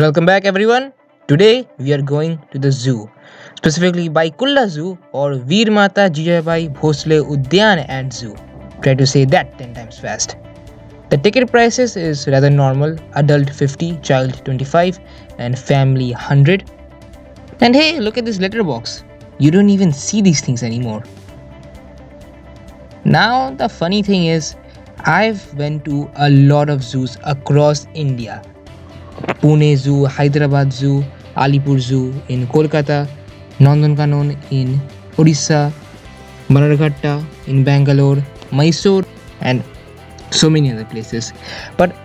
Welcome back, everyone. Today we are going to the zoo, specifically Baikulla Zoo or Veer Mata Jijabai Bhosle Udyan and Zoo. Try to say that 10 times fast. The ticket prices is rather normal, adult 50, child 25 and family 100. And hey, look at this letterbox. You don't even see these things anymore. Now the funny thing is I've went to a lot of zoos across India. Pune Zoo, Hyderabad Zoo, Alipur Zoo in Kolkata, Nandankanon in Odisha, Banarghatta in Bangalore, Mysore, and so many other places. But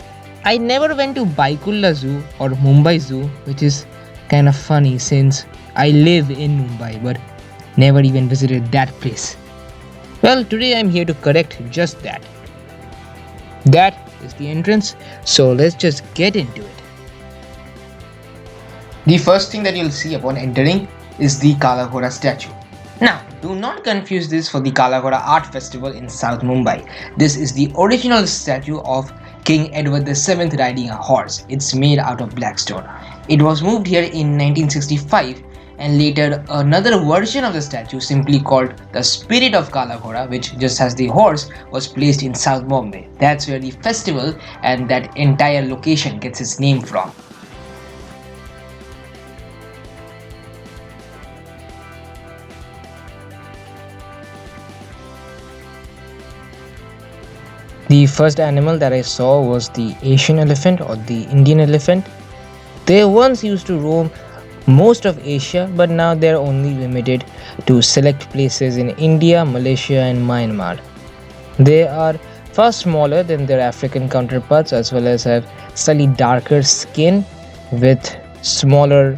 I never went to Baikulla Zoo or Mumbai Zoo, which is kind of funny since I live in Mumbai but never even visited that place. Well, today I'm here to correct just that. That is the entrance, so let's just get into it. The first thing that you'll see upon entering is the Kala Ghora statue. Now, do not confuse this for the Kala Ghora Art Festival in South Mumbai. This is the original statue of King Edward VII riding a horse. It's made out of black stone. It was moved here in 1965 and later another version of the statue simply called the Spirit of Kala Ghora, which just has the horse, was placed in South Mumbai. That's where the festival and that entire location gets its name from. The first animal that I saw was the Asian elephant or the Indian elephant. They once used to roam most of Asia, but now they're only limited to select places in India, Malaysia, and Myanmar. They are far smaller than their African counterparts as well as have slightly darker skin with smaller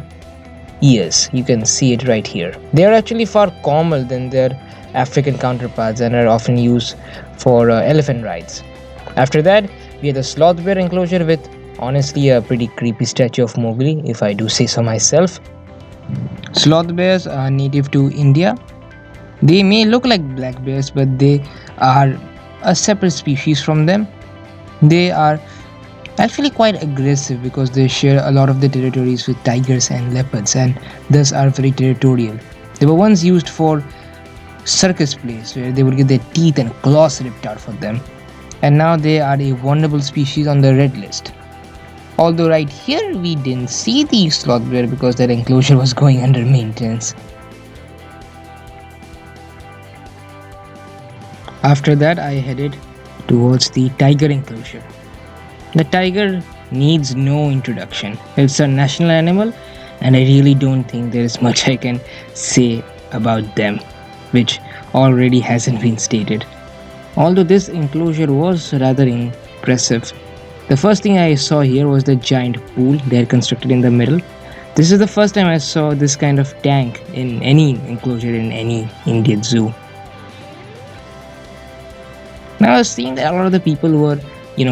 ears. You can see it right here. They are actually far calmer than their African counterparts and are often used for elephant rides. After that, we had the sloth bear enclosure with honestly a pretty creepy statue of Mowgli, if I do say so myself. Sloth bears are native to India. They may look like black bears, but they are a separate species from them. They are actually quite aggressive because they share a lot of the territories with tigers and leopards and thus are very territorial. They were once used for circus plays where they would get their teeth and claws ripped out for them, and now they are a vulnerable species on the red list. Although right here we didn't see the sloth bear because their enclosure was going under maintenance. After that I headed towards the tiger enclosure. The tiger needs no introduction. It's a national animal and I really don't think there is much I can say about them, which already hasn't been stated. Although this enclosure was rather impressive, the first thing I saw here was the giant pool they had constructed in the middle. This is the first time I saw this kind of tank in any enclosure in any Indian zoo. Now I was seeing that a lot of the people were,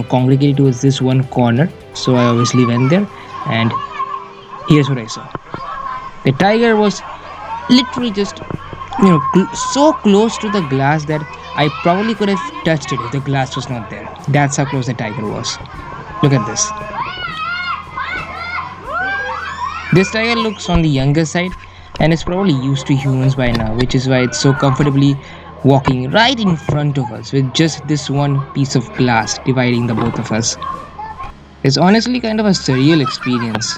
congregated towards this one corner, so I obviously went there and here's what I saw. The tiger was literally just so close to the glass that I probably could have touched it if the glass was not there. That's how close the tiger was. Look at this. This tiger looks on the younger side and is probably used to humans by now, which is why it's so comfortably walking right in front of us with just this one piece of glass dividing the both of us. It's honestly kind of a surreal experience.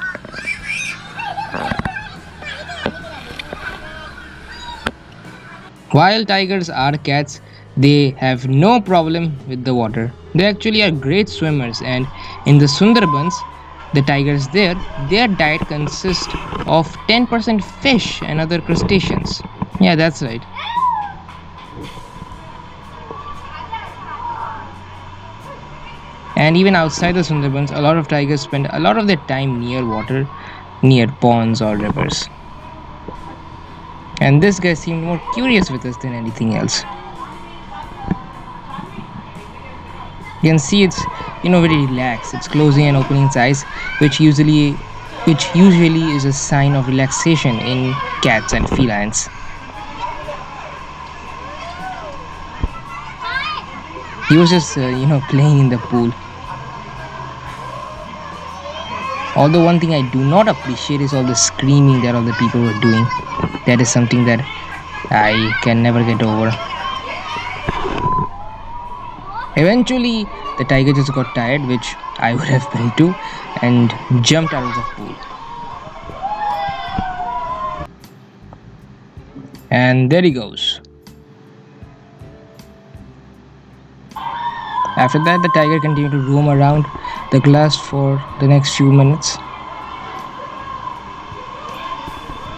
While tigers are cats, they have no problem with the water. They actually are great swimmers, and in the Sundarbans, the tigers there, their diet consists of 10% fish and other crustaceans. Yeah, that's right. And even outside the Sundarbans, a lot of tigers spend a lot of their time near water, near ponds or rivers. And this guy seemed more curious with us than anything else. You can see it's very relaxed. It's closing and opening its eyes, which usually is a sign of relaxation in cats and felines. He was just playing in the pool. Although one thing I do not appreciate is all the screaming that all the people were doing. That is something that I can never get over. Eventually, the tiger just got tired, which I would have been too, and jumped out of the pool. And there he goes. After that, the tiger continued to roam around the glass for the next few minutes.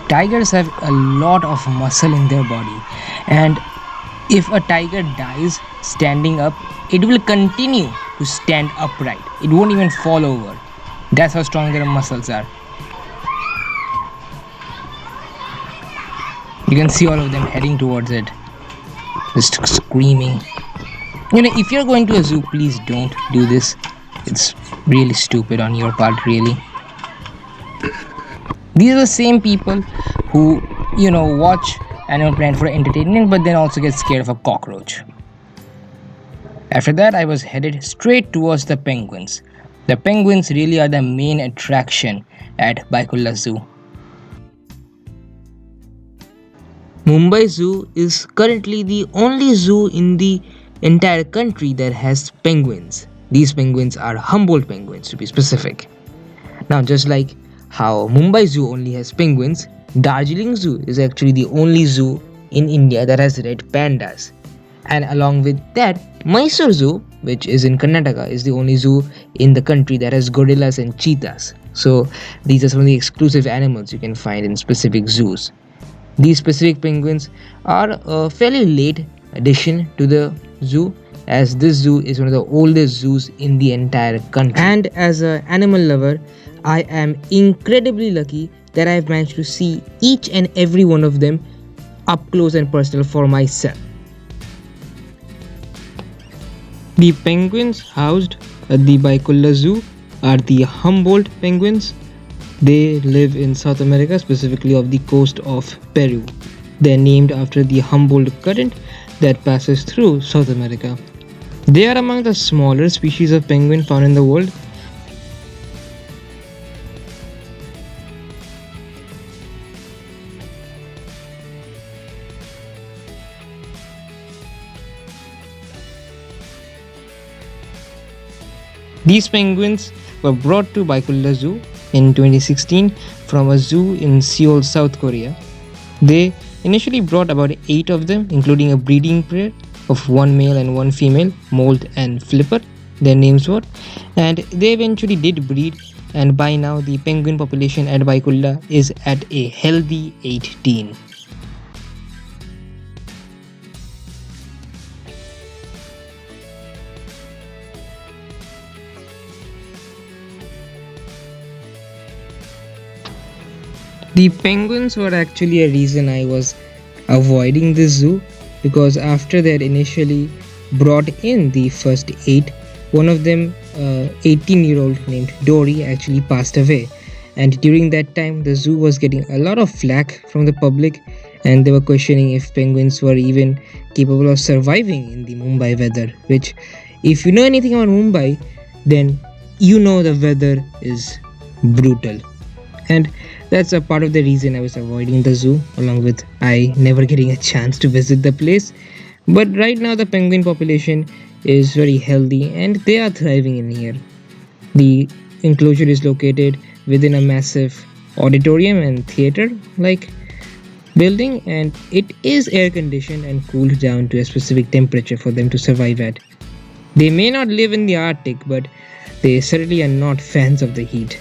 Tigers have a lot of muscle in their body, and if a tiger dies standing up, it will continue to stand upright. It won't even fall over. That's how strong their muscles are. You can see all of them heading towards it, just screaming. If you're going to a zoo, please don't do this. It's really stupid on your part, really. These are the same people who, watch Animal Planet for entertainment but then also get scared of a cockroach. After that, I was headed straight towards the penguins. The penguins really are the main attraction at Baikulla Zoo. Mumbai Zoo is currently the only zoo in the entire country that has penguins. These penguins are Humboldt penguins, to be specific. Now, just like how Mumbai Zoo only has penguins, Darjeeling Zoo is actually the only zoo in India that has red pandas. And along with that, Mysore Zoo, which is in Karnataka, is the only zoo in the country that has gorillas and cheetahs. So, these are some of the exclusive animals you can find in specific zoos. These specific penguins are a fairly late addition to the zoo, as this zoo is one of the oldest zoos in the entire country. And as an animal lover, I am incredibly lucky that I have managed to see each and every one of them up close and personal for myself. The penguins housed at the Baikulla Zoo are the Humboldt penguins. They live in South America, specifically off the coast of Peru. They are named after the Humboldt Current that passes through South America. They are among the smaller species of penguin found in the world. These penguins were brought to Baikulla Zoo in 2016 from a zoo in Seoul, South Korea. They initially brought about 8 of them, including a breeding pair of 1 male and 1 female, Molt and Flipper, their names were, and they eventually did breed, and by now the penguin population at Baikulla is at a healthy 18. The penguins were actually a reason I was avoiding this zoo, because after they had initially brought in the first 8, one of them, 18-year-old named Dory, actually passed away. And during that time, the zoo was getting a lot of flack from the public, and they were questioning if penguins were even capable of surviving in the Mumbai weather. Which, if you know anything about Mumbai, then you know the weather is brutal. And that's a part of the reason I was avoiding the zoo, along with I never getting a chance to visit the place. But right now the penguin population is very healthy and they are thriving in here. The enclosure is located within a massive auditorium and theater like building, and it is air conditioned and cooled down to a specific temperature for them to survive at. They may not live in the Arctic, but they certainly are not fans of the heat.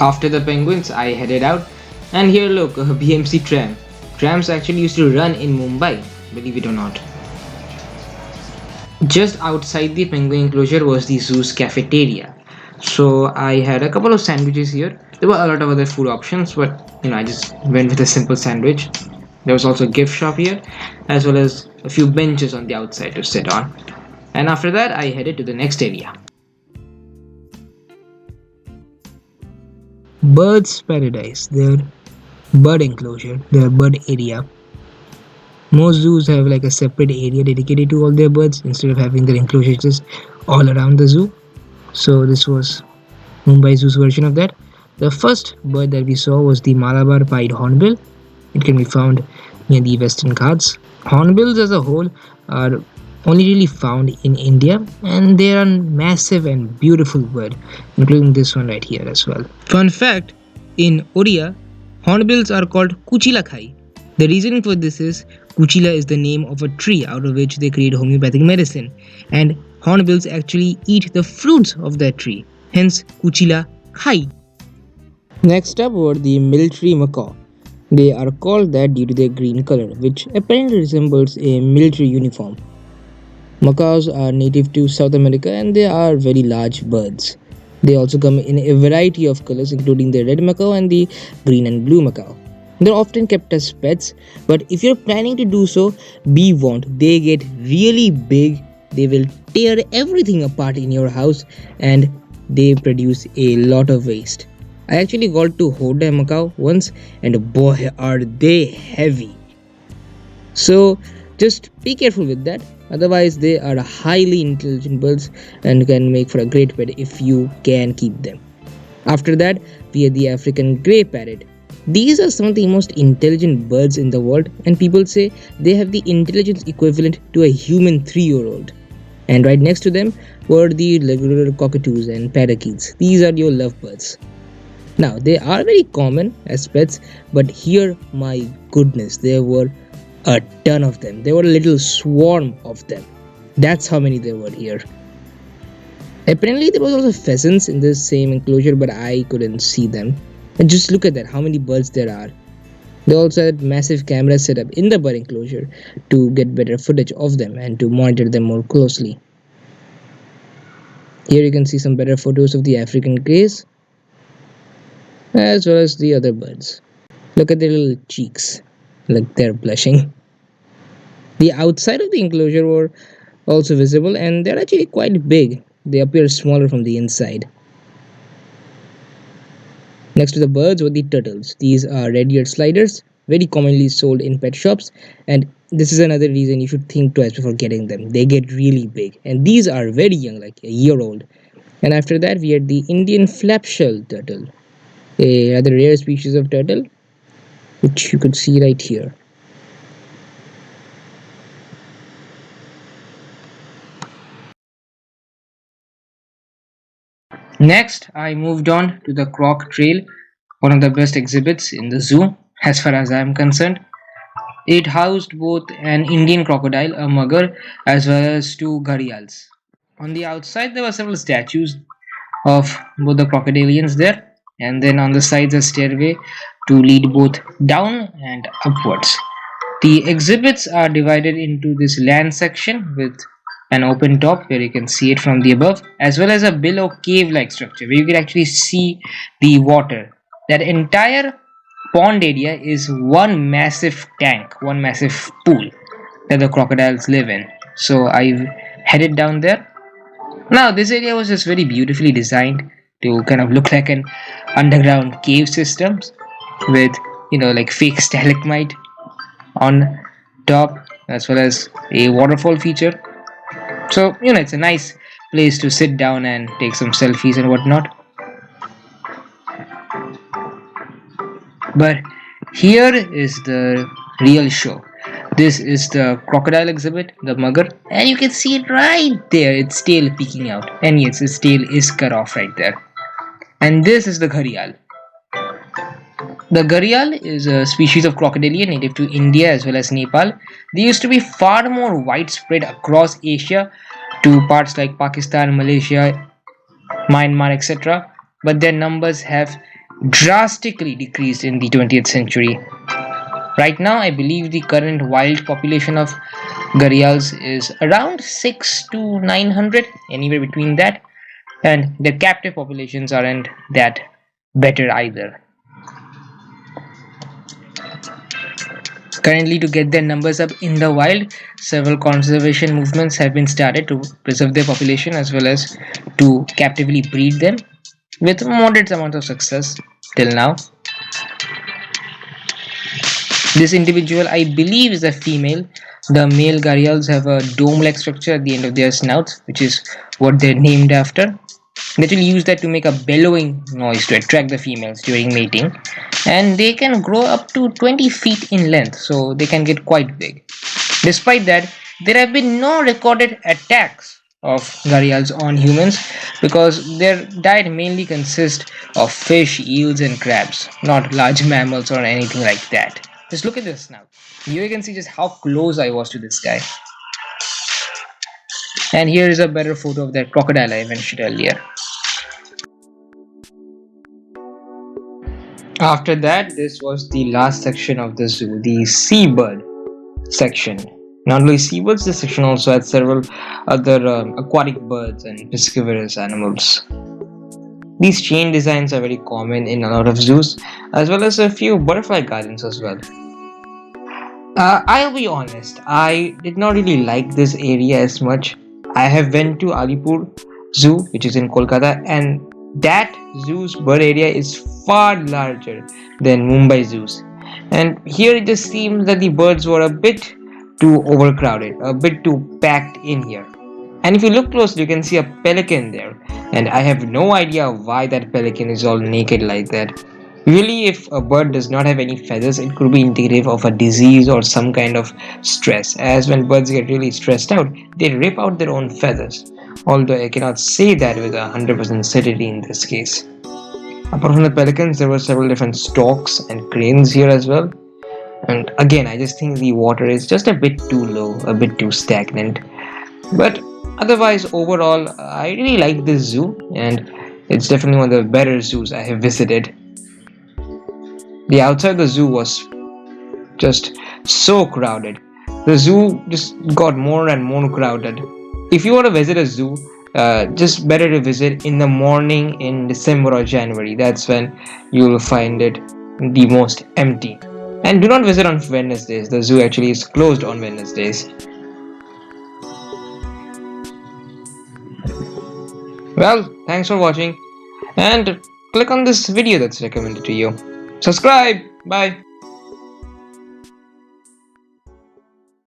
After the penguins, I headed out, and here look, a BMC tram. Trams actually used to run in Mumbai, believe it or not. Just outside the penguin enclosure was the zoo's cafeteria. So I had a couple of sandwiches here. There were a lot of other food options, but I just went with a simple sandwich. There was also a gift shop here, as well as a few benches on the outside to sit on. And after that, I headed to the next area. Bird's paradise, their bird enclosure, their bird area. Most zoos have like a separate area dedicated to all their birds instead of having their enclosures just all around the zoo. So this was Mumbai Zoo's version of that. The first bird that we saw was the Malabar pied hornbill. It can be found near the Western Ghats. Hornbills as a whole are only really found in India, and they are a massive and beautiful bird, including this one right here as well. Fun fact, in Odia, hornbills are called kuchilakhai. The reason for this is kuchila is the name of a tree out of which they create homeopathic medicine, and hornbills actually eat the fruits of that tree, hence kuchila khai. Next up were the military macaw. They are called that due to their green color, which apparently resembles a military uniform. Macaws are native to South America and they are very large birds. They also come in a variety of colors, including the red macaw and the green and blue macaw. They're often kept as pets, but if you're planning to do so, be warned, they get really big. They will tear everything apart in your house and they produce a lot of waste. I actually got to hold a macaw once, and boy, are they heavy. So just be careful with that. Otherwise, they are highly intelligent birds and can make for a great pet if you can keep them. After that, we have the African grey parrot. These are some of the most intelligent birds in the world, and people say they have the intelligence equivalent to a human 3-year-old. And right next to them were the regular cockatoos and parakeets. These are your lovebirds. Now, they are very common as pets, but here, my goodness, there were a ton of them. There were a little swarm of them. That's how many there were here. Apparently, there was also pheasants in this same enclosure, but I couldn't see them. And just look at that, how many birds there are. They also had massive cameras set up in the bird enclosure to get better footage of them and to monitor them more closely. Here you can see some better photos of the African greys as well as the other birds. Look at their little cheeks, like they're blushing. The outside of the enclosure were also visible and they're actually quite big. They appear smaller from the inside. Next to the birds were the turtles. These are red-eared sliders, very commonly sold in pet shops, and this is another reason you should think twice before getting them. They get really big, and these are very young, like a year old. And after that, we had the Indian flapshell turtle, a rather rare species of turtle, which you could see right here. Next, I moved on to the Croc Trail, one of the best exhibits in the zoo, as far as I am concerned. It housed both an Indian crocodile, a mugger, as well as two gharials. On the outside, there were several statues of both the crocodilians there, and then on the sides, a stairway to lead both down and upwards. The exhibits are divided into this land section with an open top where you can see it from the above, as well as a below cave like structure where you can actually see the water. That entire pond area is one massive tank, one massive pool that the crocodiles live in. So I headed down there. Now, this area was just very beautifully designed to kind of look like an underground cave system with, like fake stalagmite on top as well as a waterfall feature. So, it's a nice place to sit down and take some selfies and whatnot. But here is the real show. This is the crocodile exhibit, the mugger, and you can see it right there, its tail peeking out. And yes, its tail is cut off right there. And this is the gharial. The gharial is a species of crocodile native to India as well as Nepal. They used to be far more widespread across Asia to parts like Pakistan, Malaysia, Myanmar, etc. But their numbers have drastically decreased in the 20th century. Right now, I believe the current wild population of gharials is around 6 to 900, anywhere between that, and their captive populations aren't that better either. Currently, to get their numbers up in the wild, several conservation movements have been started to preserve their population as well as to captively breed them with moderate amount of success till now. This individual, I believe, is a female. The male gharials have a dome-like structure at the end of their snouts, which is what they're named after. They will use that to make a bellowing noise to attract the females during mating, and they can grow up to 20 feet in length, so they can get quite big. Despite that, there have been no recorded attacks of gharials on humans because their diet mainly consists of fish, eels, and crabs, not large mammals or anything like that. Just look at this now. Here you can see just how close I was to this guy. And here is a better photo of that crocodile I mentioned earlier. After that, this was the last section of the zoo, the seabird section. Not only seabirds, this section also had several other aquatic birds and piscivorous animals. These chain designs are very common in a lot of zoos, as well as a few butterfly gardens as well. I'll be honest, I did not really like this area as much. I have went to Alipur Zoo, which is in Kolkata, and that zoo's bird area is far larger than Mumbai Zoo's. And here it just seems that the birds were a bit too overcrowded, a bit too packed in here. And if you look closely, you can see a pelican there. And I have no idea why that pelican is all naked like that. Usually, if a bird does not have any feathers, it could be indicative of a disease or some kind of stress. As when birds get really stressed out, they rip out their own feathers. Although I cannot say that with 100% certainty in this case. Apart from the pelicans, there were several different storks and cranes here as well. And again, I just think the water is just a bit too low, a bit too stagnant. But otherwise, overall, I really like this zoo, and it's definitely one of the better zoos I have visited. The outside the zoo was just so crowded. The zoo just got more and more crowded. If you want to visit a zoo, just better to visit in the morning in December or January. That's when you will find it the most empty. And do not visit on Wednesdays. The zoo actually is closed on Wednesdays. Well, thanks for watching, and click on this video that's recommended to you. Subscribe! Bye!